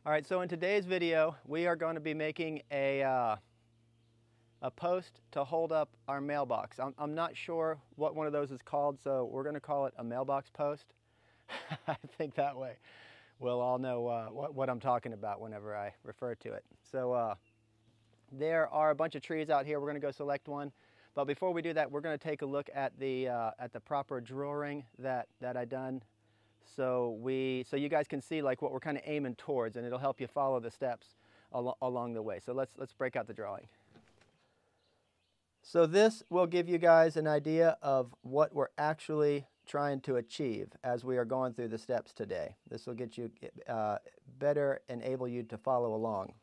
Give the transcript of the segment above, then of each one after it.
All right, so in today's video, we are going to be making a post to hold up our mailbox. I'm not sure what one of those is called, so we're going to call it a mailbox post. I think that way we'll all know what I'm talking about whenever I refer to it. So there are a bunch of trees out here. We're going to go select one. But before we do that, we're going to take a look at the proper drawing that I done. So you guys can see like what we're kind of aiming towards, and it'll help you follow the steps along the way. So let's break out the drawing. So this will give you guys an idea of what we're actually trying to achieve as we are going through the steps today. This will get you better, enable you to follow along.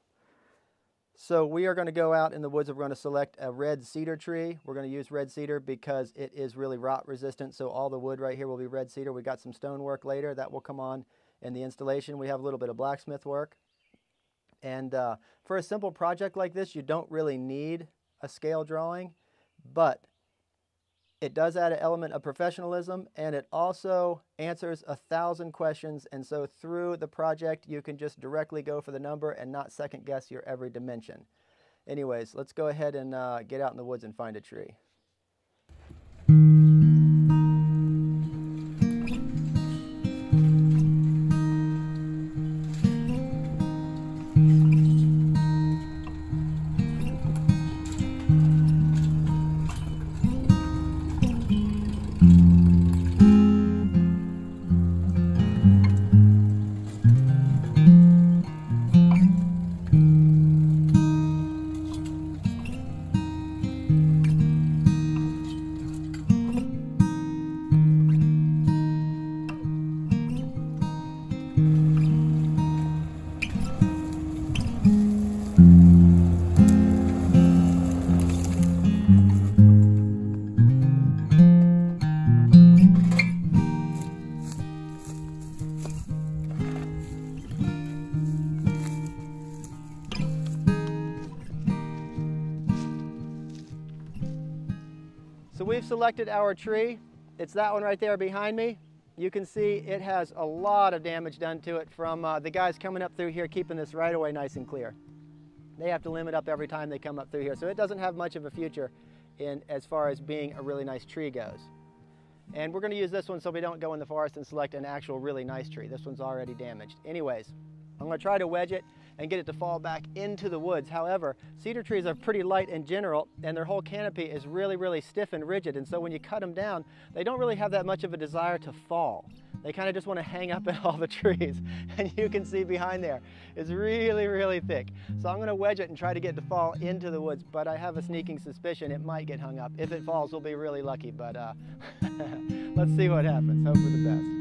So we are going to go out in the woods and we're going to select a red cedar tree. We're going to use red cedar because it is really rot resistant, so all the wood right here will be red cedar. We got some stonework later that will come on in the installation. We have a little bit of blacksmith work. And for a simple project like this, you don't really need a scale drawing, but it does add an element of professionalism, and it also answers 1,000 questions. And so through the project, you can just directly go for the number and not second guess your every dimension. Anyways, let's go ahead and get out in the woods and find a tree. So we've selected our tree. It's that one right there behind me. You can see it has a lot of damage done to it from the guys coming up through here keeping this right away nice and clear. They have to limit up every time they come up through here, so it doesn't have much of a future as far as being a really nice tree goes. And we're going to use this one so we don't go in the forest and select an actual really nice tree. This one's already damaged. Anyways, I'm going to try to wedge it and get it to fall back into the woods. However, cedar trees are pretty light in general, and their whole canopy is really, really stiff and rigid. And so when you cut them down, they don't really have that much of a desire to fall. They kind of just want to hang up in all the trees. And you can see behind there, it's really, really thick. So I'm going to wedge it and try to get it to fall into the woods, but I have a sneaking suspicion it might get hung up. If it falls, we'll be really lucky, but let's see what happens. Hope for the best.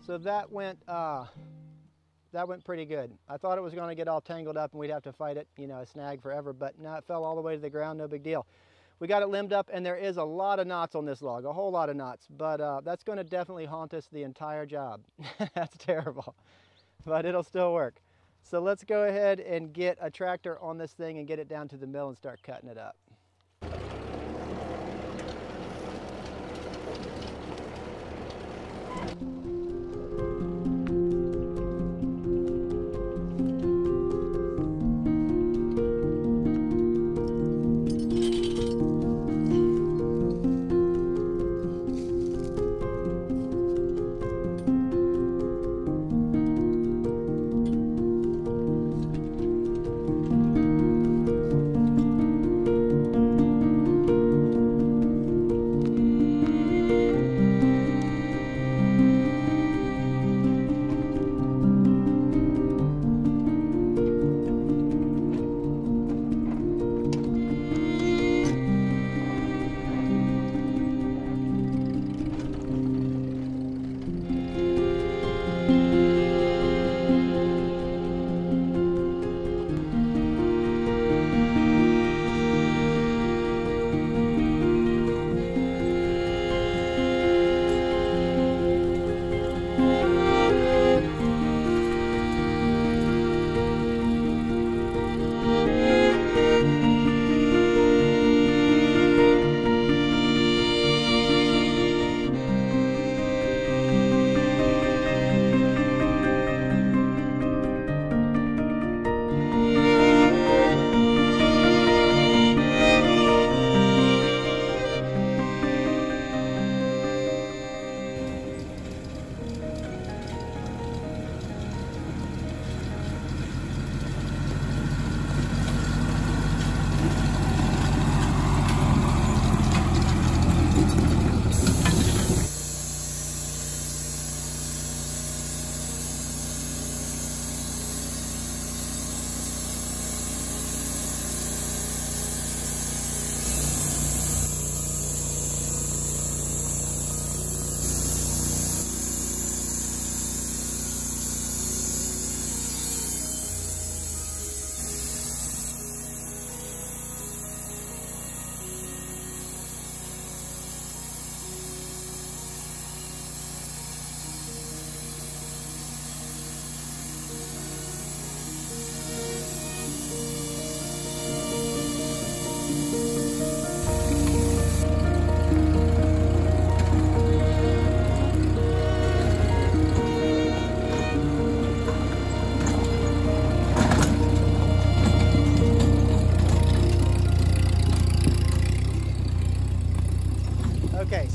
So that went pretty good. I thought it was going to get all tangled up and we'd have to fight it, you know, a snag forever, but no, it fell all the way to the ground, no big deal. We got it limbed up, and there is a lot of knots on this log, a whole lot of knots, but that's going to definitely haunt us the entire job. That's terrible, but it'll still work. So let's go ahead and get a tractor on this thing and get it down to the mill and start cutting it up.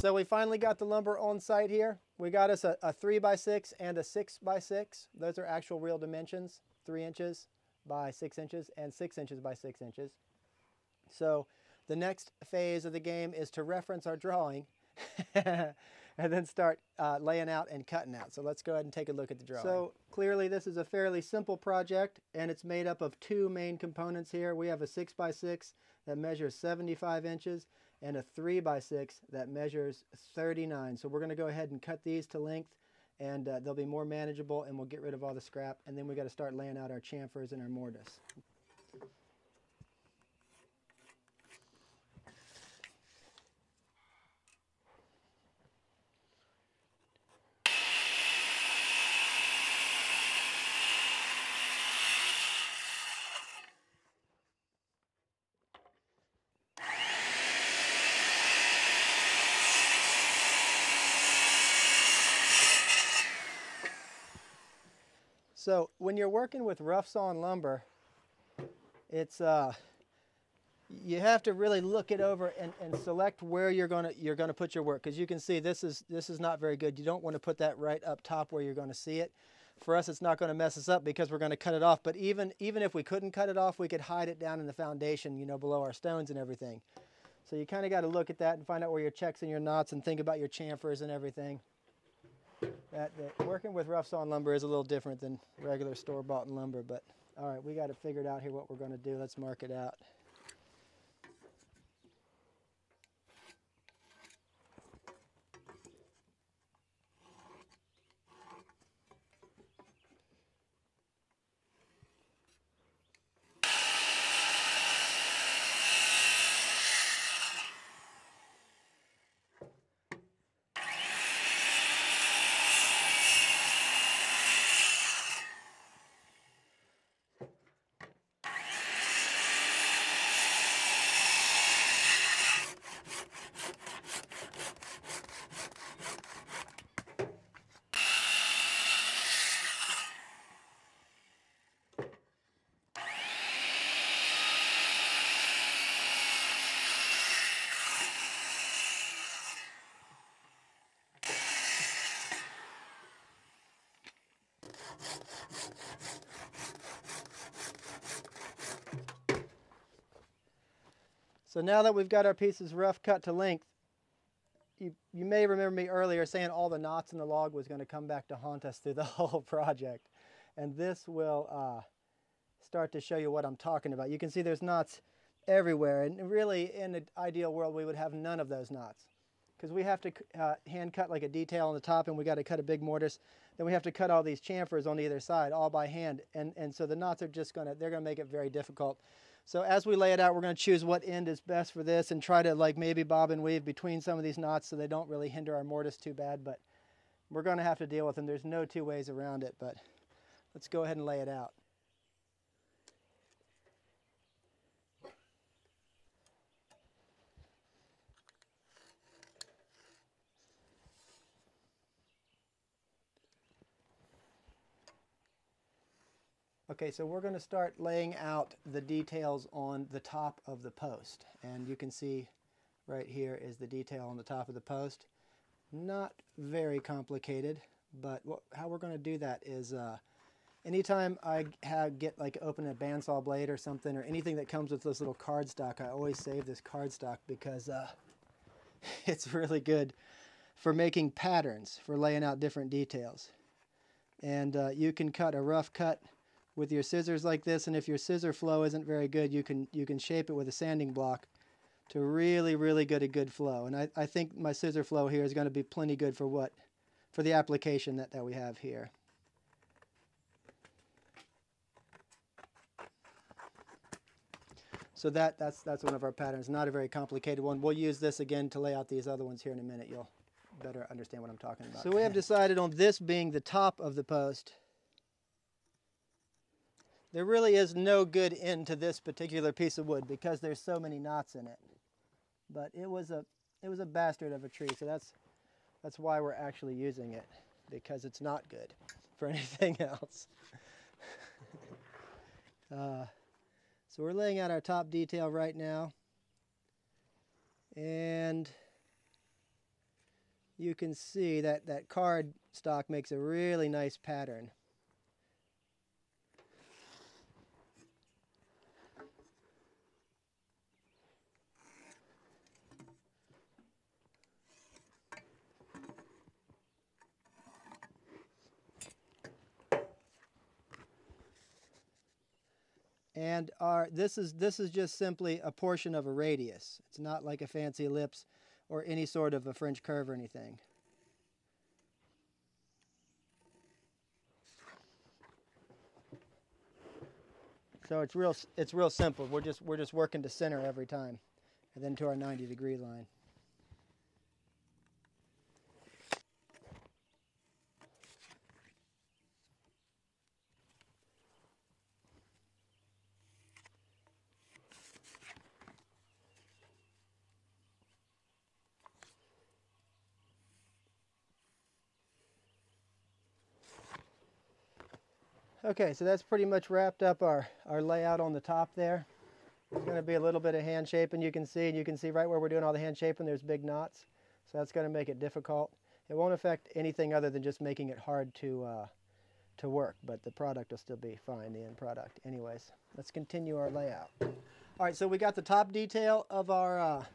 So we finally got the lumber on site here. We got us a 3x6 and a 6x6. Those are actual real dimensions, 3 inches by 6 inches and 6 inches by 6 inches. So the next phase of the game is to reference our drawing and then start laying out and cutting out. So let's go ahead and take a look at the drawing. So clearly this is a fairly simple project, and it's made up of 2 main components here. We have a 6x6 that measures 75 inches and a 3x6 that measures 39. So we're going to go ahead and cut these to length, and they'll be more manageable, and we'll get rid of all the scrap, and then we got to start laying out our chamfers and our mortise. So when you're working with rough sawn lumber, it's you have to really look it over and select where you're gonna put your work, because you can see this is not very good. You don't want to put that right up top where you're going to see it. For us, it's not going to mess us up because we're going to cut it off. But even if we couldn't cut it off, we could hide it down in the foundation, you know, below our stones and everything. So you kind of got to look at that and find out where your checks and your knots and think about your chamfers and everything. That working with rough sawn lumber is a little different than regular store-bought lumber, but all right, we got it figured out here what we're going to do. Let's mark it out. So now that we've got our pieces rough cut to length, you may remember me earlier saying all the knots in the log was going to come back to haunt us through the whole project. And this will start to show you what I'm talking about. You can see there's knots everywhere, and really in an ideal world we would have none of those knots, because we have to hand cut like a detail on the top, and we got to cut a big mortise. Then we have to cut all these chamfers on either side all by hand, and so the knots are just gonna make it very difficult. So as we lay it out, we're going to choose what end is best for this and try to like maybe bob and weave between some of these knots so they don't really hinder our mortise too bad, but we're going to have to deal with them. There's no 2 ways around it, but let's go ahead and lay it out. Okay, so we're going to start laying out the details on the top of the post. And you can see right here is the detail on the top of the post. Not very complicated, but how we're going to do that is anytime I get like open a bandsaw blade or something, or anything that comes with this little cardstock, I always save this cardstock because it's really good for making patterns, for laying out different details. And you can cut a rough cut with your scissors like this, and if your scissor flow isn't very good, you can shape it with a sanding block to really get a good flow. And I think my scissor flow here is going to be plenty good for the application that we have here. So that's one of our patterns, not a very complicated one. We'll use this again to lay out these other ones here in a minute. You'll better understand what I'm talking about. So we have decided on this being the top of the post. There really is no good end to this particular piece of wood because there's so many knots in it. But it was a bastard of a tree, so that's why we're actually using it, because it's not good for anything else. So we're laying out our top detail right now, and you can see that that card stock makes a really nice pattern. And this is just simply a portion of a radius. It's not like a fancy ellipse or any sort of a French curve or anything. So it's real simple. We're just working to center every time, and then to our 90-degree line. Okay, so that's pretty much wrapped up our layout on the top there. There's going to be a little bit of hand shaping you can see, and you can see right where we're doing all the hand shaping, there's big knots. So that's going to make it difficult. It won't affect anything other than just making it hard to work, but the product will still be fine, the end product. Anyways, let's continue our layout. All right, so we got the top detail of our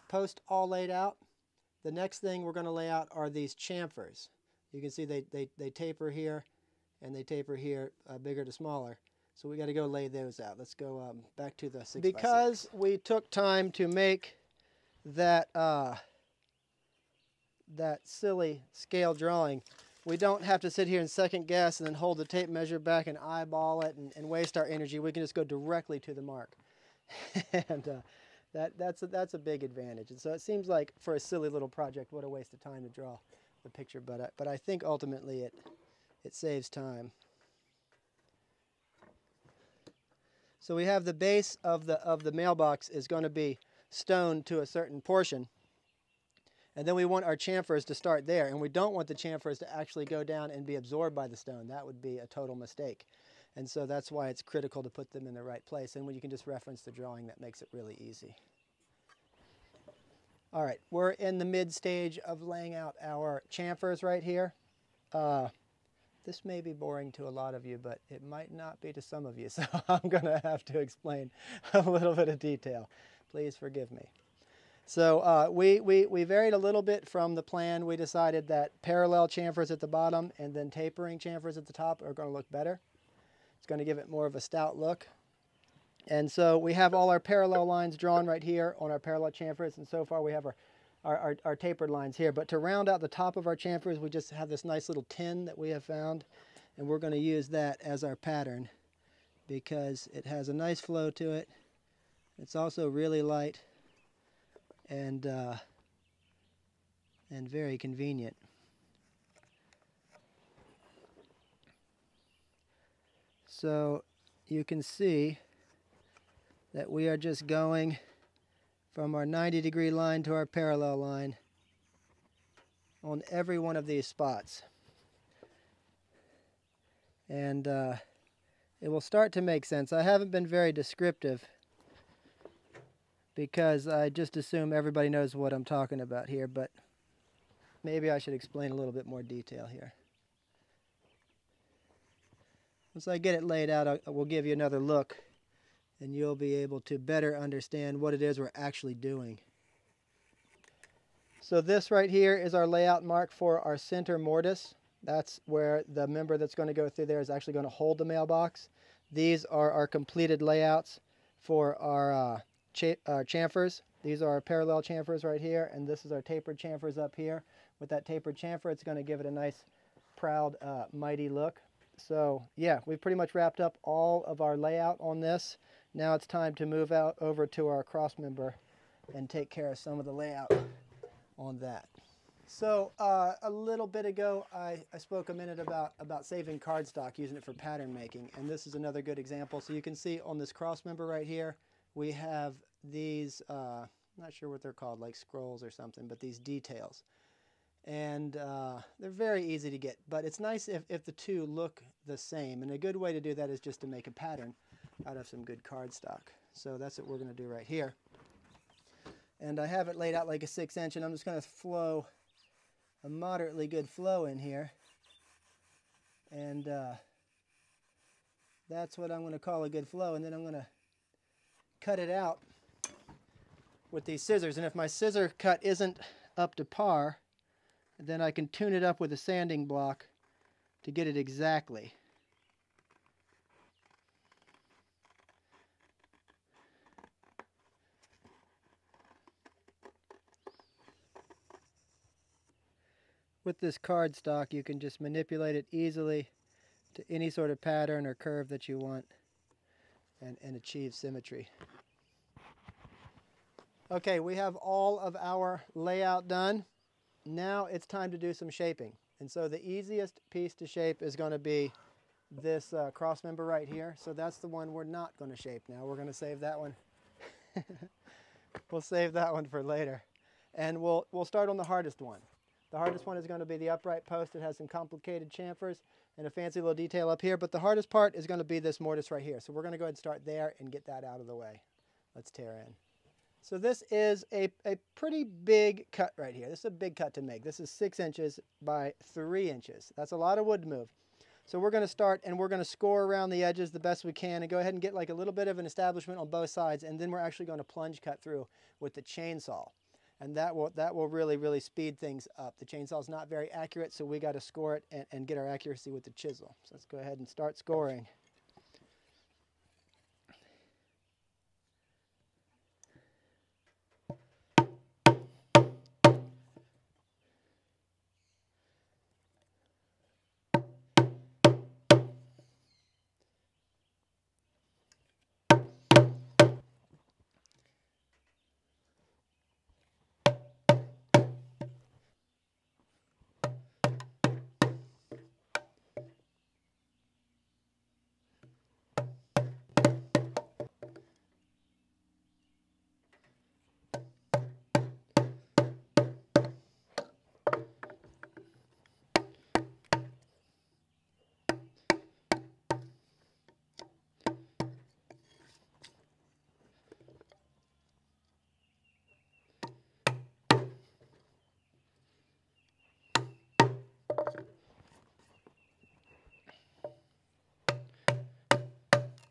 post all laid out. The next thing we're going to lay out are these chamfers. You can see they taper here, and they taper here, bigger to smaller. So we got to go lay those out. Let's go back to the 6x6. Because we took time to make that that silly scale drawing, we don't have to sit here and second guess and then hold the tape measure back and eyeball it and waste our energy. We can just go directly to the mark. And that's a big advantage. And so it seems like for a silly little project, what a waste of time to draw the picture. But I think ultimately it saves time. So we have the base of the mailbox is going to be stoned to a certain portion. And then we want our chamfers to start there. And we don't want the chamfers to actually go down and be absorbed by the stone. That would be a total mistake. And so that's why it's critical to put them in the right place. And when you can just reference the drawing, that makes it really easy. All right, we're in the mid stage of laying out our chamfers right here. This may be boring to a lot of you, but it might not be to some of you. So I'm going to have to explain a little bit of detail. Please forgive me. So we varied a little bit from the plan. We decided that parallel chamfers at the bottom and then tapering chamfers at the top are going to look better. It's going to give it more of a stout look. And so we have all our parallel lines drawn right here on our parallel chamfers, and so far we have our tapered lines here. But to round out the top of our chamfers, we just have this nice little tin that we have found, and we're going to use that as our pattern because it has a nice flow to it. It's also really light and very convenient. So you can see that we are just going from our 90-degree line to our parallel line on every one of these spots. And it will start to make sense. I haven't been very descriptive because I just assume everybody knows what I'm talking about here, but maybe I should explain a little bit more detail here. Once I get it laid out, I will give you another look, and you'll be able to better understand what it is we're actually doing. So this right here is our layout mark for our center mortise. That's where the member that's going to go through there is actually going to hold the mailbox. These are our completed layouts for our chamfers. These are our parallel chamfers right here, and this is our tapered chamfers up here. With that tapered chamfer, it's going to give it a nice, proud, mighty look. So yeah, we've pretty much wrapped up all of our layout on this. Now it's time to move out over to our cross member and take care of some of the layout on that. So a little bit ago, I spoke a minute about saving cardstock, using it for pattern making, and this is another good example. So you can see on this cross member right here, we have these, I'm not sure what they're called, like scrolls or something, but these details. And they're very easy to get, but it's nice if the two look the same. And a good way to do that is just to make a pattern out of some good cardstock. So that's what we're going to do right here. And I have it laid out like a 6-inch, and I'm just going to flow a moderately good flow in here. And that's what I'm going to call a good flow. And then I'm going to cut it out with these scissors. And if my scissor cut isn't up to par, then I can tune it up with a sanding block to get it exactly. With this cardstock, you can just manipulate it easily to any sort of pattern or curve that you want and achieve symmetry. Okay, we have all of our layout done. Now it's time to do some shaping. And so the easiest piece to shape is going to be this cross member right here. So that's the one we're not going to shape now. We're going to save that one. We'll save that one for later. And we'll start on the hardest one. The hardest one is going to be the upright post. It has some complicated chamfers and a fancy little detail up here. But the hardest part is going to be this mortise right here. So we're going to go ahead and start there and get that out of the way. Let's tear in. So this is a pretty big cut right here. This is a big cut to make. This is 6 inches by 3 inches. That's a lot of wood to move. So we're going to start and we're going to score around the edges the best we can and go ahead and get like a little bit of an establishment on both sides, and then we're actually going to plunge cut through with the chainsaw. And that will really, really speed things up. The chainsaw is not very accurate, so we got to score it and get our accuracy with the chisel. So let's go ahead and start scoring.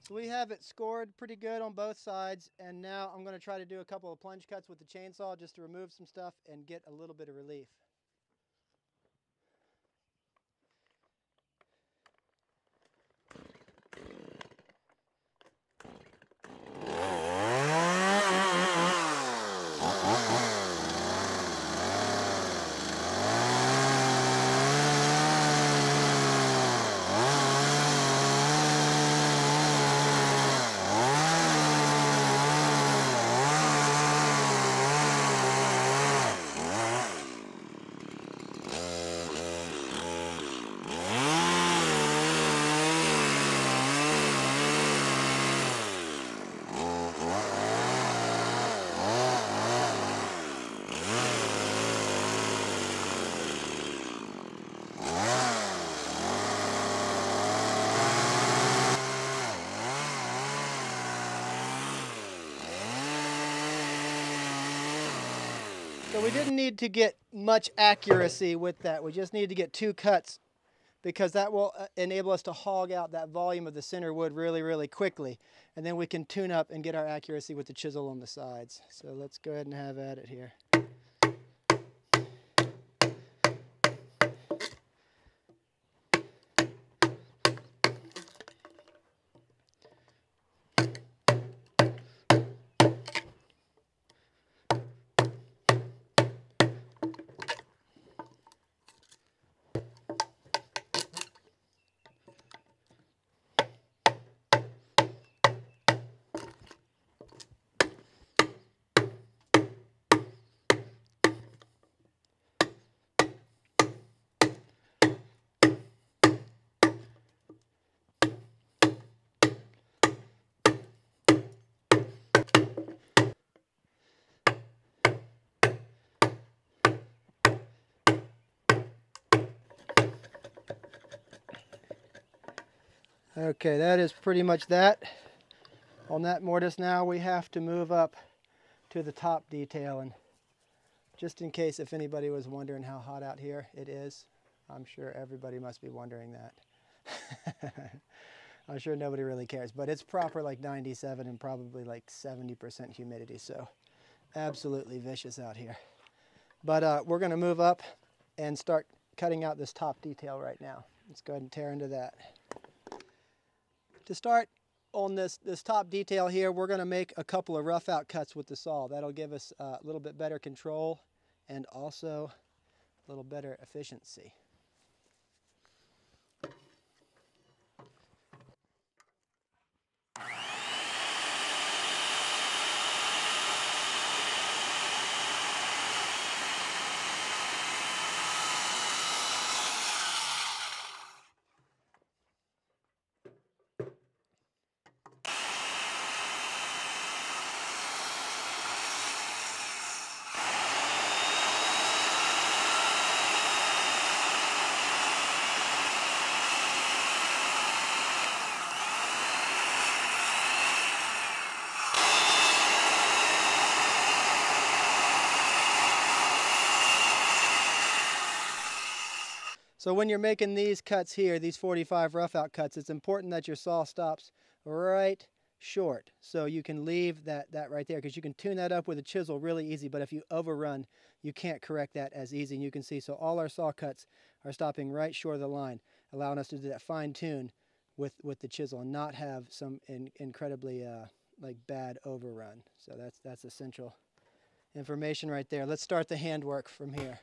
So we have it scored pretty good on both sides, and now I'm going to try to do a couple of plunge cuts with the chainsaw just to remove some stuff and get a little bit of relief. So we didn't need to get much accuracy with that. We just need to get 2 cuts because that will enable us to hog out that volume of the center wood really, really quickly. And then we can tune up and get our accuracy with the chisel on the sides. So let's go ahead and have at it here. Okay, that is pretty much that. On that mortise now we have to move up to the top detail and Just in case if anybody was wondering how hot out here, it is. I'm sure everybody must be wondering that. I'm sure nobody really cares, but it's proper like 97 and probably like 70% humidity, so absolutely vicious out here. But we're gonna move up and start cutting out this top detail right now. Let's go ahead and tear into that. To start on this top detail here, we're gonna make a couple of rough out cuts with the saw. That'll give us a little bit better control and also a little better efficiency. So when you're making these cuts here, these 45 rough out cuts, it's important that your saw stops right short. So you can leave that right there, because you can tune that up with a chisel really easy, but if you overrun, you can't correct that as easy. And you can see, so all our saw cuts are stopping right short of the line, allowing us to do that fine tune with the chisel and not have some incredibly like bad overrun. So that's essential information right there. Let's start the handwork from here.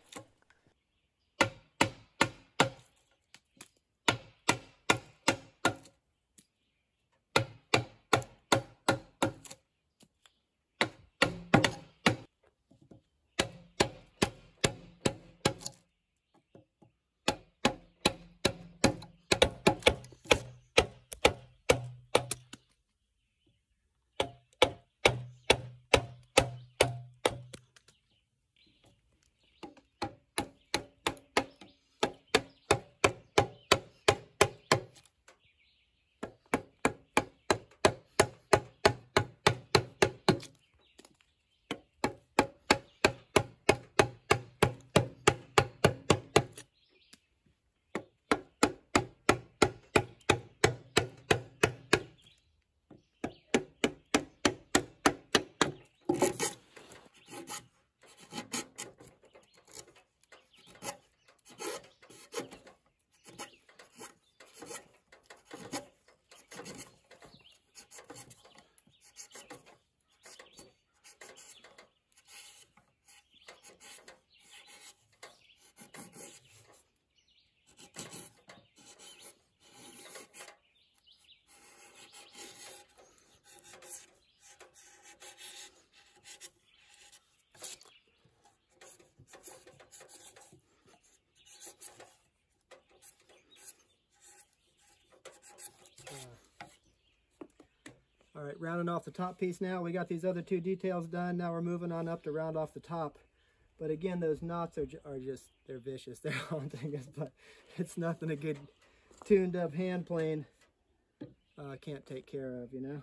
All right, rounding off the top piece now. We got these other two details done. Now we're moving on up to round off the top. But again, those knots are just, they're vicious. They're haunting us, but it's nothing a good tuned up hand plane can't take care of, you know?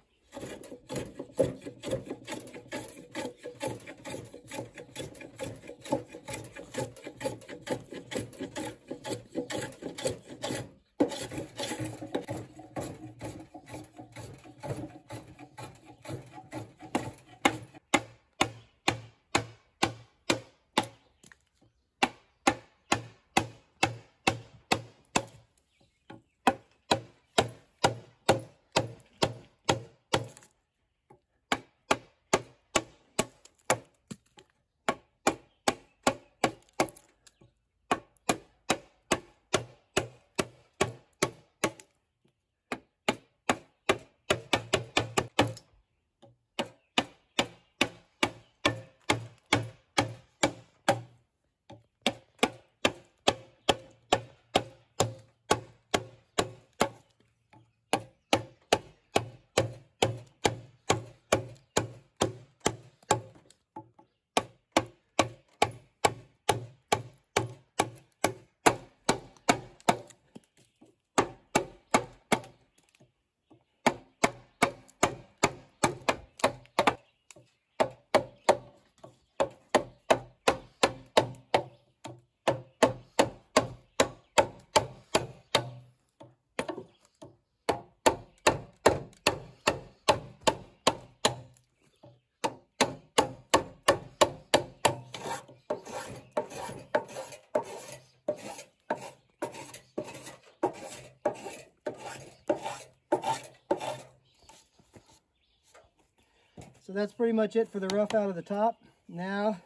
that's pretty much it for the rough out of the top. Now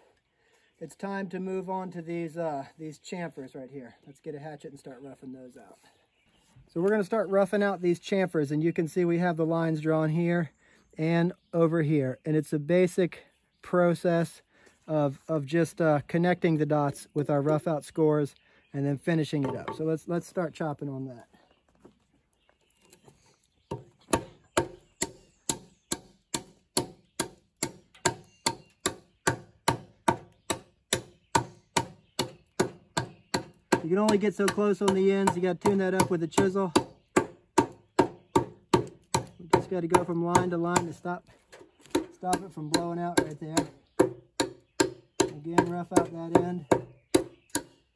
it's time to move on to these chamfers right here. Let's get a hatchet and start roughing those out. So we're going to start roughing out these chamfers, and you can see we have the lines drawn here and over here. And it's a basic process of just connecting the dots with our rough out scores and then finishing it up. So let's start chopping on that. You can only get so close on the ends. You got to tune that up with a chisel. We just got to go from line to line to stop it from blowing out right there. Again, rough out that end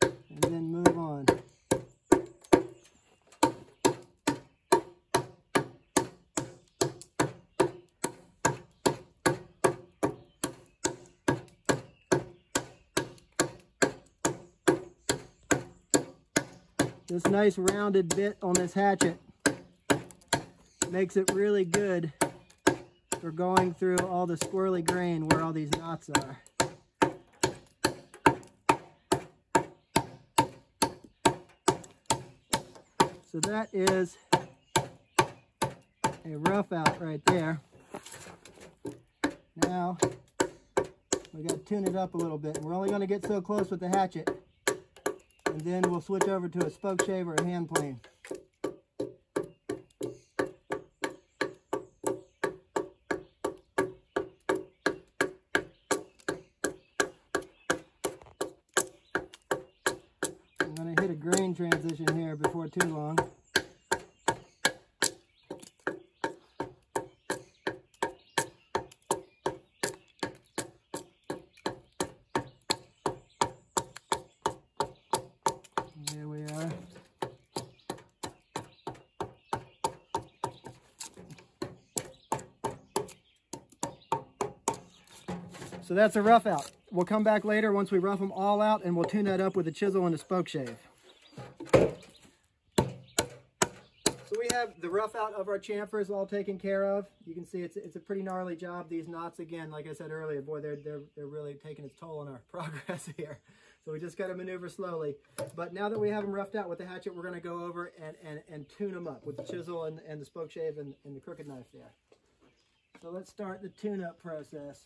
and then move on. This nice rounded bit on this hatchet makes it really good for going through all the squirrely grain where all these knots are. So that is a rough out right there. Now we got to tune it up a little bit. We're only going to get so close with the hatchet, and then we'll switch over to a spoke shave or a hand plane. I'm going to hit a grain transition here before too long. There we are. So that's a rough out. We'll come back later once we rough them all out, and we'll tune that up with a chisel and a spoke shave. So we have the rough out of our chamfers all taken care of. You can see it's a pretty gnarly job. These knots, again, like I said earlier, boy, they're really taking its toll on our progress here. So we just got to maneuver slowly. But now that we have them roughed out with the hatchet, we're going to go over and tune them up with the chisel and the spoke shave and the crooked knife there. So let's start the tune-up process.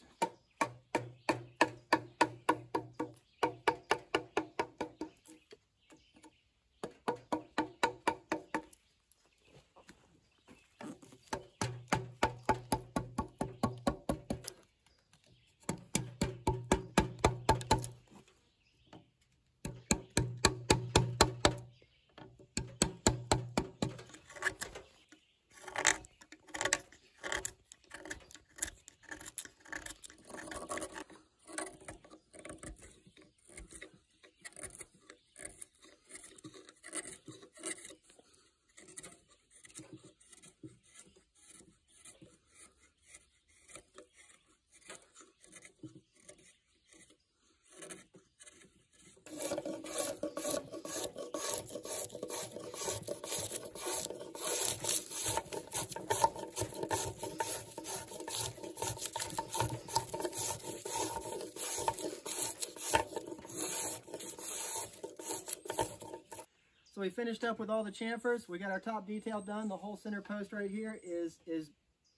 So we finished up with all the chamfers. We got our top detail done. The whole center post right here is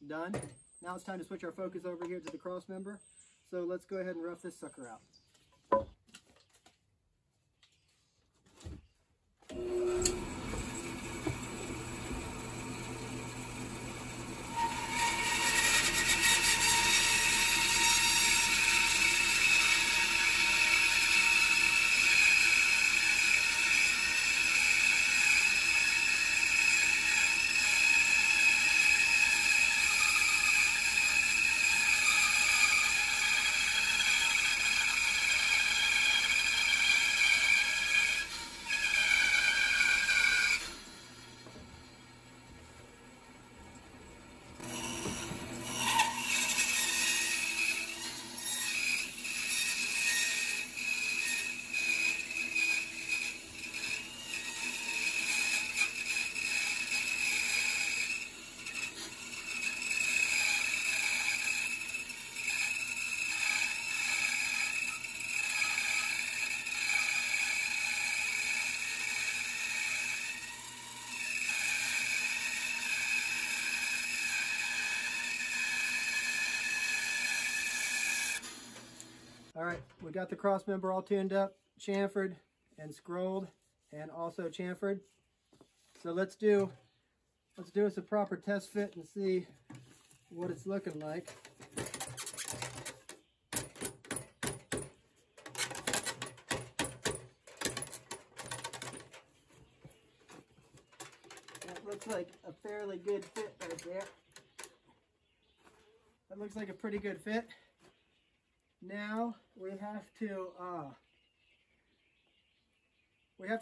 done. Now it's time to switch our focus over here to the cross member. So let's go ahead and rough this sucker out. All right, we got the cross member all tuned up, chamfered and scrolled, and also chamfered. So let's do us a proper test fit and see what it's looking like. That looks like a fairly good fit right there. That looks like a pretty good fit. Now we have to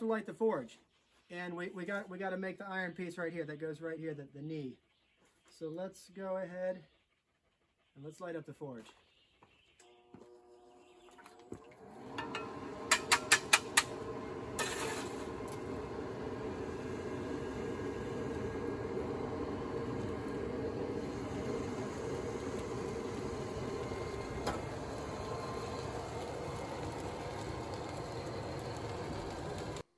light the forge, and we got to make the iron piece right here that goes right here, the knee. So let's go ahead and let's light up the forge.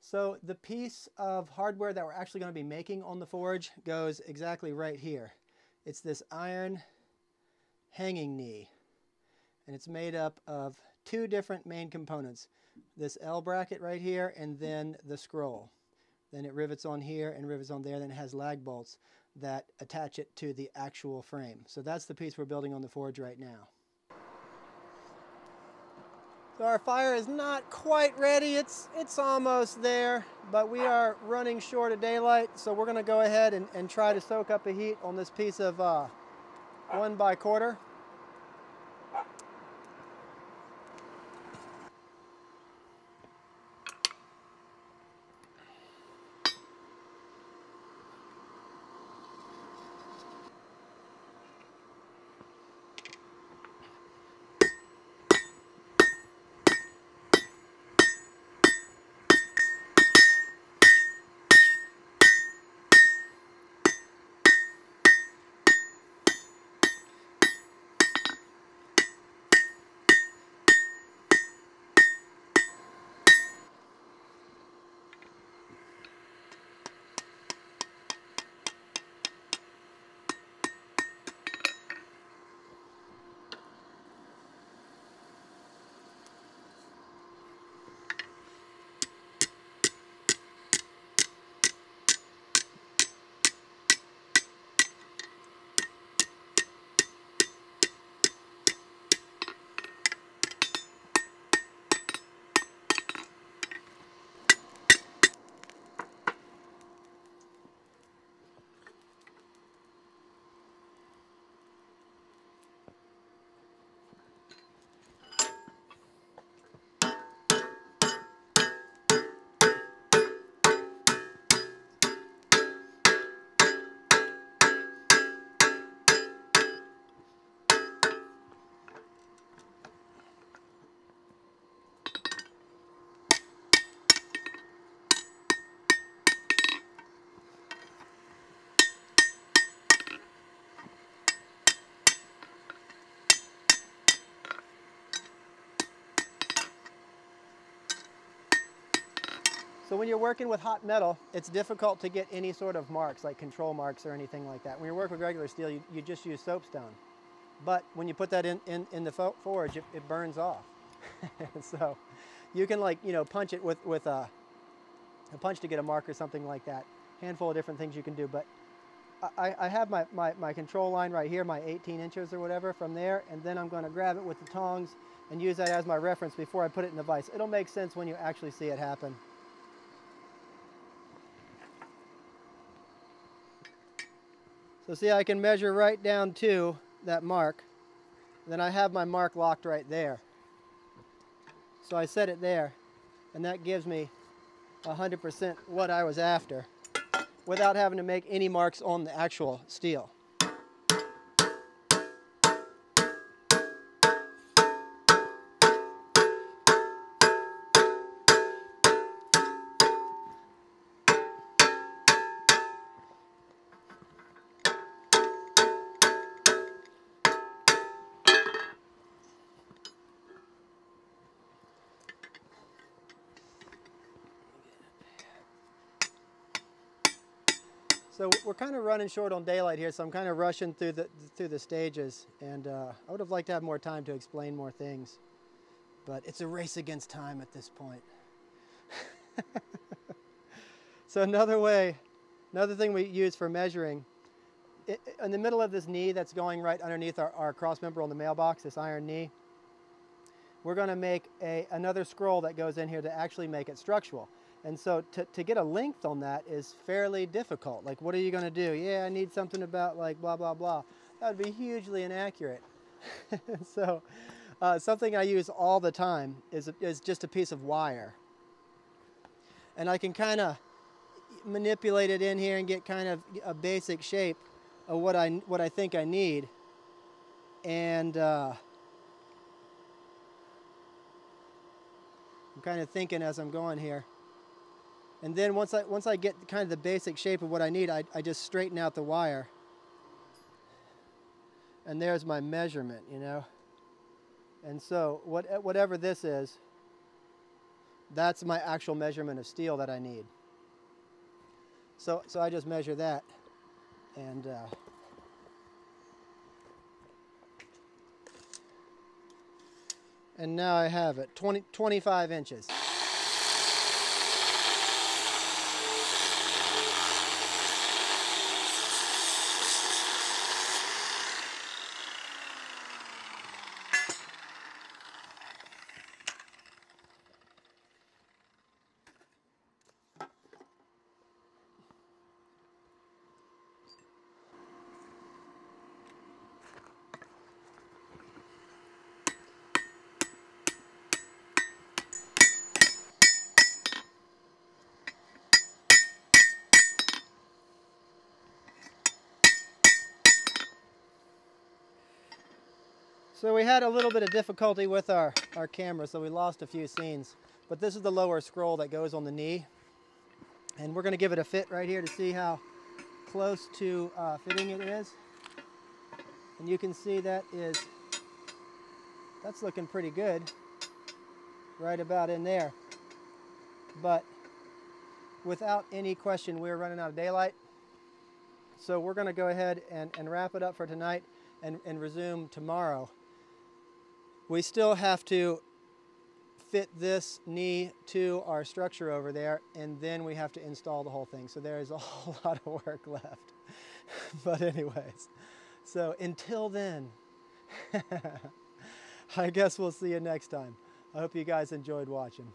So the piece of hardware that we're actually going to be making on the forge goes exactly right here. It's this iron hanging knee, and it's made up of two different main components. This L bracket right here, and then the scroll. Then it rivets on here and rivets on there, then it has lag bolts that attach it to the actual frame. So that's the piece we're building on the forge right now. So our fire is not quite ready, it's almost there, but we are running short of daylight, so we're going to go ahead and try to soak up the heat on this piece of 1x1/4. So when you're working with hot metal, it's difficult to get any sort of marks, like control marks or anything like that. When you work with regular steel, you just use soapstone. But when you put that in the forge, it burns off. So you can, like, you know, punch it with a punch to get a mark or something like that. Handful of different things you can do. But I have my control line right here, my 18 inches or whatever from there, and then I'm going to grab it with the tongs and use that as my reference before I put it in the vise. It'll make sense when you actually see it happen. So see, I can measure right down to that mark. Then I have my mark locked right there. So I set it there, and that gives me 100% what I was after without having to make any marks on the actual steel. So we're kind of running short on daylight here, so I'm kind of rushing through the stages, and I would have liked to have more time to explain more things. but it's a race against time at this point. So another thing we use for measuring, in the middle of this knee that's going right underneath our cross member on the mailbox, this iron knee, we're going to make another scroll that goes in here to actually make it structural. And so to get a length on that is fairly difficult. Like, what are you going to do? Yeah, I need something about like blah, blah, blah. That would be hugely inaccurate. So something I use all the time is just a piece of wire. And I can kind of manipulate it in here and get kind of a basic shape of what I think I need. And I'm kind of thinking as I'm going here. And then once I get kind of the basic shape of what I need, I just straighten out the wire. And there's my measurement, you know. And so whatever this is, that's my actual measurement of steel that I need. So I just measure that, and now I have it, 25 inches. So we had a little bit of difficulty with our camera, so we lost a few scenes. But this is the lower scroll that goes on the knee. And we're going to give it a fit right here to see how close to fitting it is. And you can see that's looking pretty good, right about in there. But without any question, we're running out of daylight. So we're going to go ahead and wrap it up for tonight and resume tomorrow. We still have to fit this knee to our structure over there, and then we have to install the whole thing. So there is a whole lot of work left. But anyways, so until then, I guess we'll see you next time. I hope you guys enjoyed watching.